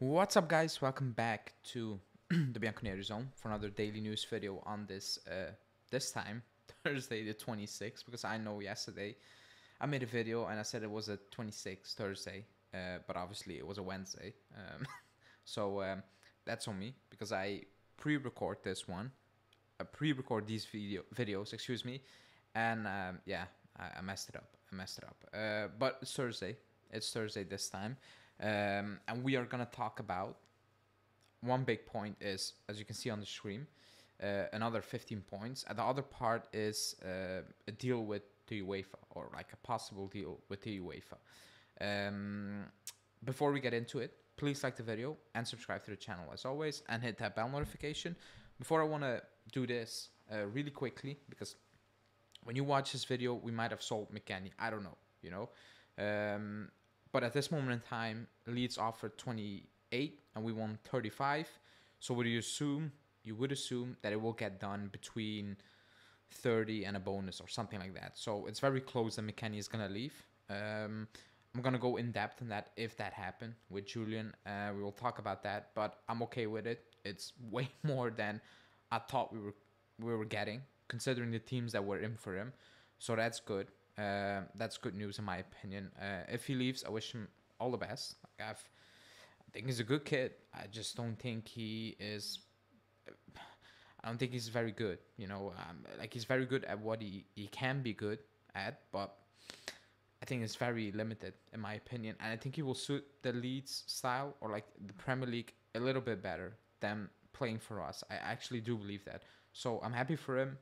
What's up, guys? Welcome back to the Bianconeri Zone for another daily news video on this time Thursday the 26th, because I know yesterday I made a video and I said it was a 26th Thursday, but obviously it was a Wednesday. So that's on me because I pre-record this one, pre-record these videos, excuse me, and yeah, I messed it up. But it's Thursday. It's Thursday this time. And we are gonna talk about one big point is, as you can see on the screen, another 15 points, and the other part is a deal with the UEFA, or like a possible deal with the UEFA. Before we get into it, please like the video and subscribe to the channel as always, and hit that bell notification. Before I want to do this really quickly, because when you watch this video, we might have sold McKennie. I don't know, you know. But at this moment in time, Leeds offered 28 and we won 35. So would you assume? You would assume that it will get done between 30 and a bonus or something like that. So it's very close that McKennie is gonna leave. I'm gonna go in depth on that if that happened with Julian. We will talk about that, but I'm okay with it. It's way more than I thought we were getting, considering the teams that were in for him. So that's good. That's good news in my opinion. If he leaves, I wish him all the best. I think he's a good kid. I just don't think he is. I don't think he's very good. You know, like he's very good at what he can be good at, but I think it's very limited in my opinion. And I think he will suit the Leeds style or like the Premier League a little bit better than playing for us. I actually do believe that. So I'm happy for him,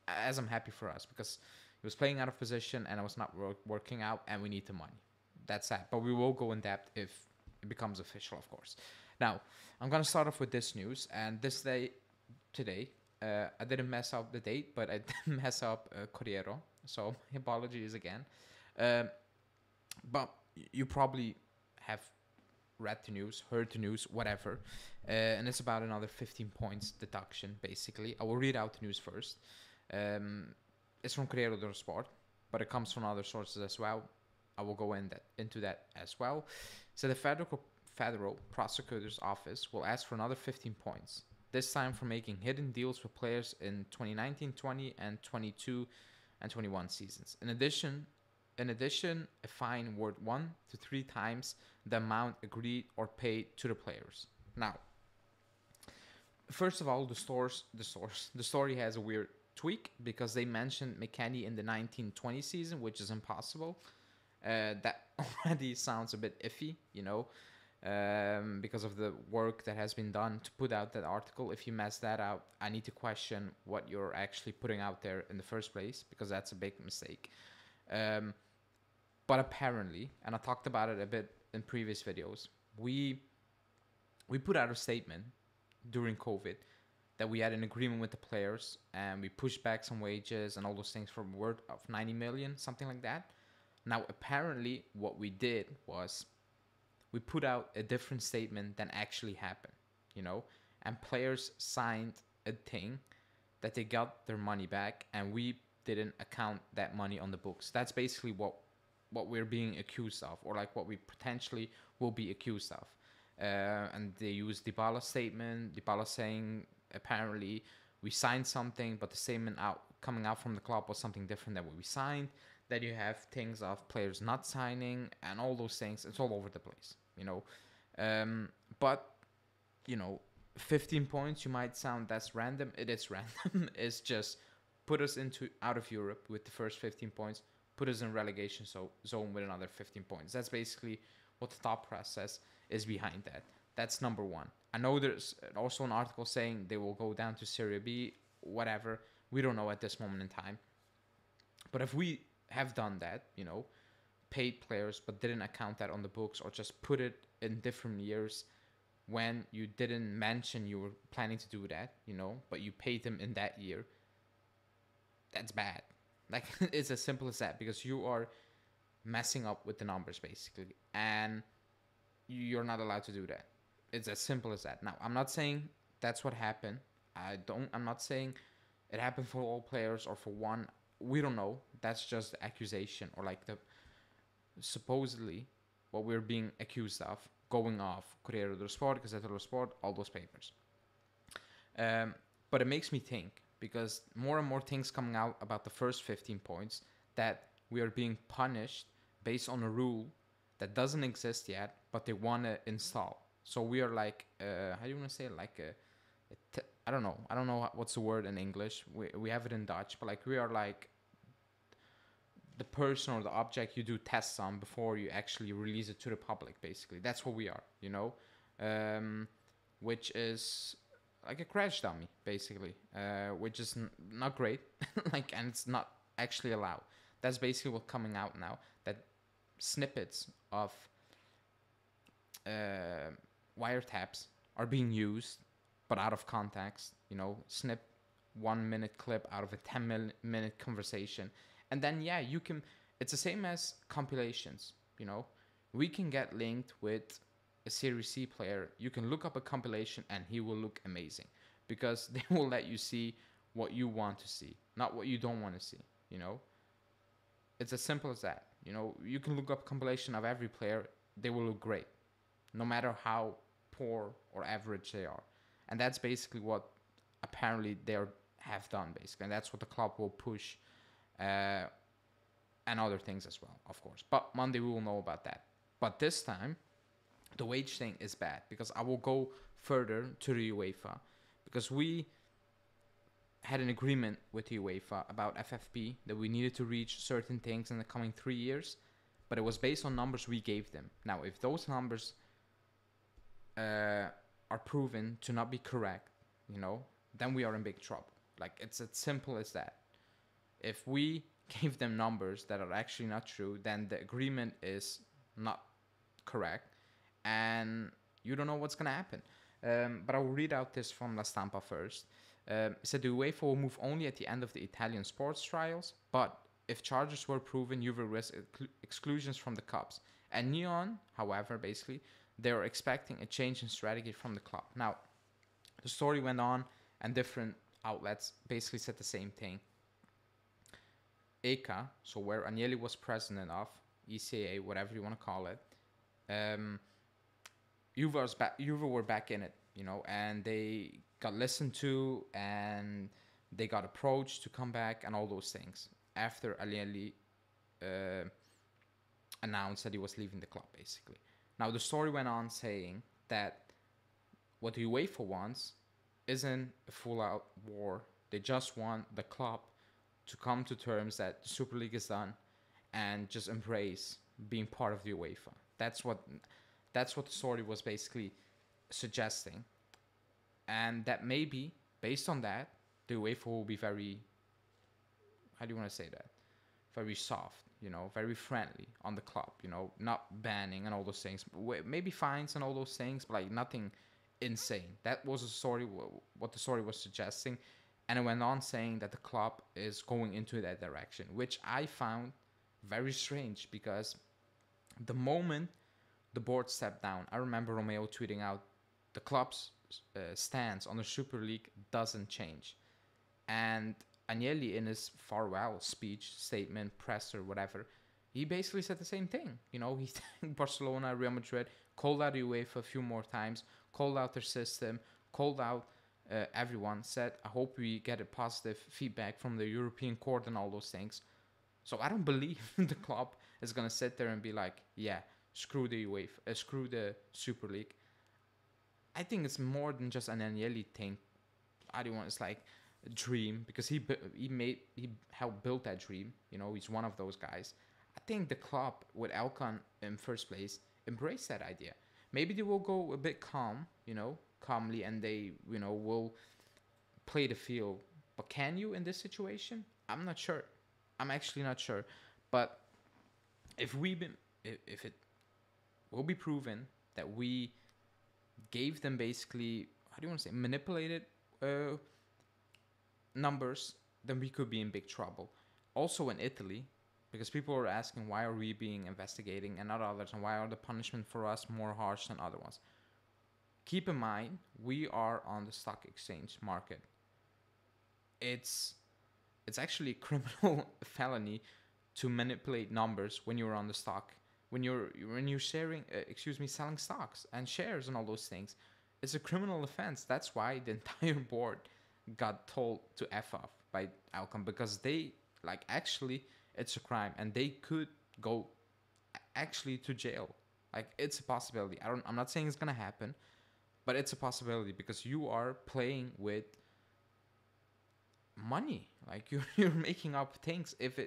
as I'm happy for us, because he was playing out of position and it was not working out, and we need the money. That's that. But we will go in depth if it becomes official, of course. Now, I'm going to start off with this news. And today, I didn't mess up the date, but I did mess up Corriero. So, my apologies again. But you probably have read the news, heard the news, whatever. And it's about another 15 points deduction, basically. I will read out the news first. It's from Corriere dello Sport, but it comes from other sources as well. I will go into that as well. So the federal prosecutor's office will ask for another 15 points, this time for making hidden deals with players in 2019-20 and 22 and 21 seasons. In addition, a fine worth 1 to 3 times the amount agreed or paid to the players. Now, first of all, the story has a weird tweak because they mentioned McKennie in the 1920 season, which is impossible. That already sounds a bit iffy, you know, because of the work that has been done to put out that article. If you mess that out, I need to question what you're actually putting out there in the first place, because that's a big mistake. But apparently, and I talked about it a bit in previous videos, we put out a statement during COVID that we had an agreement with the players and we pushed back some wages and all those things for a word of 90 million, something like that. Now, apparently, what we did was we put out a different statement than actually happened, you know, and players signed a thing that they got their money back, and we didn't account that money on the books. That's basically what we're being accused of, or like what we potentially will be accused of. And they used Dybala's statement, Dybala saying apparently we signed something, but the statement coming out from the club was something different than what we signed. That you have things of players not signing and all those things. It's all over the place, you know. But you know, 15 points, you might sound that's random. It is random. It's just put us out of Europe with the first 15 points, put us in relegation zone with another 15 points. That's basically what the thought process is behind that. That's number one. I know there's also an article saying they will go down to Serie B, whatever. We don't know at this moment in time. But if we have done that, you know, paid players but didn't account that on the books, or just put it in different years when you didn't mention you were planning to do that, you know, but you paid them in that year, that's bad. Like, it's as simple as that, because you are messing up with the numbers basically, and you're not allowed to do that. It's as simple as that. Now, I'm not saying that's what happened. I'm not saying it happened for all players or for one. We don't know. That's just the accusation, or like the supposedly what we're being accused of. going off Corriere dello Sport, Gazzetta dello Sport, all those papers. But it makes me think, because more and more things coming out about the first 15 points, that we are being punished based on a rule that doesn't exist yet, but they want to install. So we are like, how do you want to say it? Like I don't know. I don't know what's the word in English. We have it in Dutch, but like we are like the person or the object you do tests on before you actually release it to the public. Basically, that's what we are. You know, which is like a crash dummy, basically, which is not great. Like, and it's not actually allowed. That's basically what's coming out now. That snippets of wiretaps are being used, but out of context. You know, snip 1 minute clip out of a 10-minute conversation, and then yeah, you can. It's the same as compilations. You know, we can get linked with a Series C player. You can look up a compilation, and he will look amazing because they will let you see what you want to see, not what you don't want to see. You know, it's as simple as that. You know, you can look up compilation of every player; they will look great, no matter how poor or average they are. And that's basically what apparently they have done, basically. And that's what the club will push, and other things as well, of course. But Monday we will know about that. But this time, the wage thing is bad, because I will go further to the UEFA, because we had an agreement with the UEFA about FFP that we needed to reach certain things in the coming 3 years, but it was based on numbers we gave them. Now, if those numbers are proven to not be correct, you know, then we are in big trouble. Like, it's as simple as that. If we gave them numbers that are actually not true, then the agreement is not correct, and you don't know what's going to happen. But I will read out this from La Stampa first. It said the UEFA will move only at the end of the Italian sports trials, but if charges were proven, Juve risk exclusions from the cups. And Neon, however, basically, they're expecting a change in strategy from the club. Now, the story went on, and different outlets basically said the same thing. ECA, so where Agnelli was president of, ECA, whatever you want to call it, Juve were back in it, you know, and they got listened to, and they got approached to come back, and all those things after Agnelli announced that he was leaving the club, basically. Now, the story went on saying that what the UEFA wants isn't a full-out war. They just want the club to come to terms that the Super League is done and just embrace being part of the UEFA. That's what the story was basically suggesting. And that maybe, based on that, the UEFA will be very, how do you want to say that? Very soft, you know, very friendly on the club, you know, not banning and all those things. Maybe fines and all those things, but like nothing insane. That was a story, what the story was suggesting. And it went on saying that the club is going into that direction, which I found very strange, because the moment the board stepped down, I remember Romeo tweeting out, the club's stance on the Super League doesn't change. And Agnelli, in his farewell speech, statement, presser, whatever, he basically said the same thing. You know, he thanked Barcelona, Real Madrid, called out UEFA a few more times, called out their system, called out everyone, said, I hope we get a positive feedback from the European court and all those things. So I don't believe the club is going to sit there and be like, yeah, screw the UEFA, screw the Super League. I think it's more than just an Agnelli thing. I don't want, it's like a dream, because he helped build that dream. You know, he's one of those guys. I think the club, with Alcon in first place, embraced that idea. Maybe they will go a bit calmly, and they, you know, will play the field. But can you in this situation? I'm not sure. I'm actually not sure. But if it will be proven that we gave them basically, how do you want to say, manipulated numbers, then we could be in big trouble. Also in Italy, because people are asking, why are we being investigating and not others, and why are the punishment for us more harsh than other ones? Keep in mind, we are on the stock exchange market. It's actually a criminal felony to manipulate numbers when you're on the stock, when you're sharing, excuse me, selling stocks and shares and all those things. It's a criminal offense. That's why the entire board got told to F off by Alcom, because they, like, actually it's a crime and they could go actually to jail. Like, it's a possibility. I'm not saying it's gonna happen, but it's a possibility because you are playing with money. Like, you're making up things if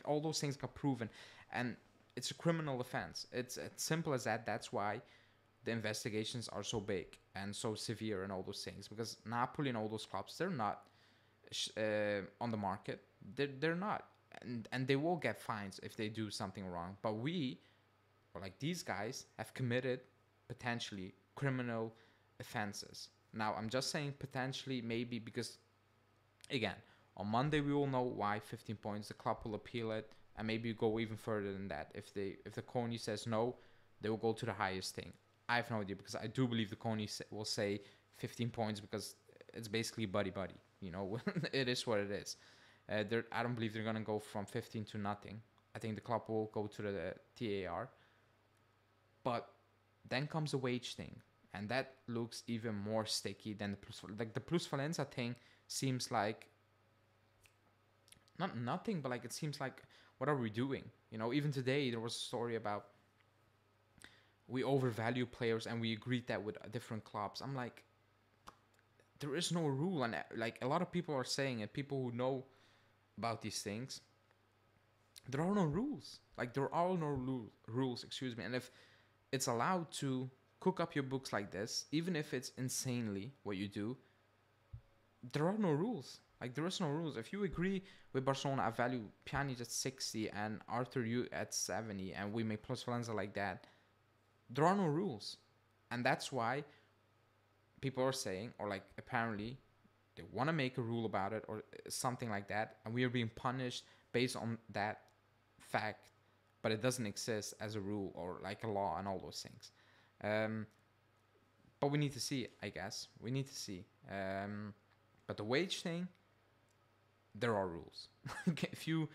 all those things got proven, and it's a criminal offense. It's as simple as that. That's why the investigations are so big and so severe and all those things, because Napoli and all those clubs, they're not on the market. They're not, and they will get fines if they do something wrong. But we, or like these guys, have committed potentially criminal offenses. Now, I'm just saying potentially, maybe, because again, on Monday we will know why 15 points. The club will appeal it, and maybe go even further than that. If the CONI says no, they will go to the highest thing. I have no idea, because I do believe the CONI will say 15 points, because it's basically buddy. You know, it is what it is. I don't believe they're gonna go from 15 to nothing. I think the club will go to the TAR. But then comes the wage thing, and that looks even more sticky than the Plusvalenza thing. Seems like not nothing, but like it seems like, what are we doing? You know, even today there was a story about we overvalue players, and we agreed that with different clubs. I'm like, there is no rule, and like a lot of people are saying it, people who know about these things, there are no rules. Like, there are no rules, excuse me. And if it's allowed to cook up your books like this, even if it's insanely what you do, there are no rules. Like, there is no rules. If you agree with Barcelona, I value Pjanic at 60 and Arthur you at 70, and we make Plusvalenza like that, there are no rules. And that's why people are saying, or like apparently they want to make a rule about it or something like that, and we are being punished based on that fact, but it doesn't exist as a rule or like a law and all those things. But we need to see it, I guess. We need to see. But the wage thing, there are rules. If you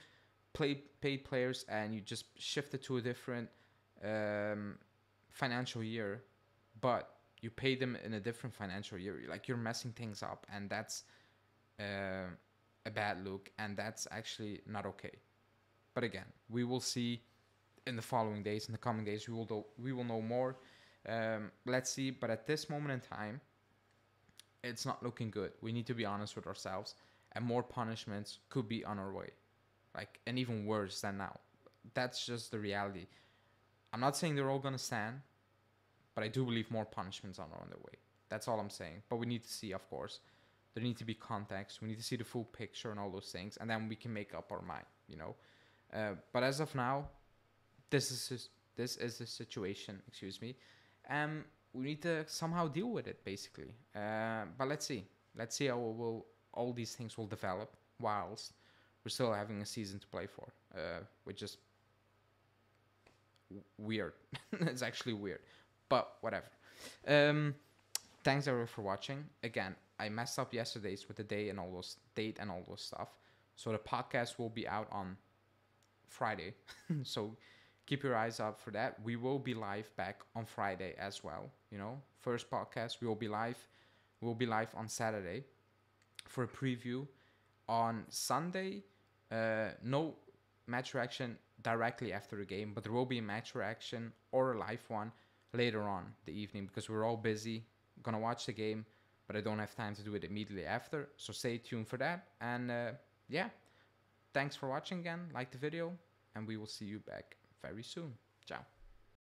paid players and you just shift it to a different financial year, but you pay them in a different financial year, like, you're messing things up, and that's a bad look, and that's actually not okay. But again, we will see in the following days, in the coming days, we will know more. Let's see. But at this moment in time, it's not looking good. We need to be honest with ourselves, and more punishments could be on our way, like, and even worse than now. That's just the reality. I'm not saying they're all gonna stand, but I do believe more punishments are on their way. That's all I'm saying. But we need to see, of course. There need to be context. We need to see the full picture and all those things, and then we can make up our mind, you know. But as of now, this is the situation. Excuse me. We need to somehow deal with it, basically. But let's see. Let's see how all these things will develop whilst we're still having a season to play for, which is weird. It's actually weird, but whatever. Thanks everyone for watching. Again, I messed up yesterday's with the date and all those stuff. So the podcast will be out on Friday. So keep your eyes out for that. We will be live back on Friday as well. You know, first podcast, we will be live. We'll be live on Saturday for a preview. On Sunday, no match reaction directly after the game, but there will be a match reaction or a live one later on the evening, because we're all busy. I'm gonna watch the game, but I don't have time to do it immediately after. So stay tuned for that. And yeah, thanks for watching again. Like the video, and we will see you back very soon. Ciao.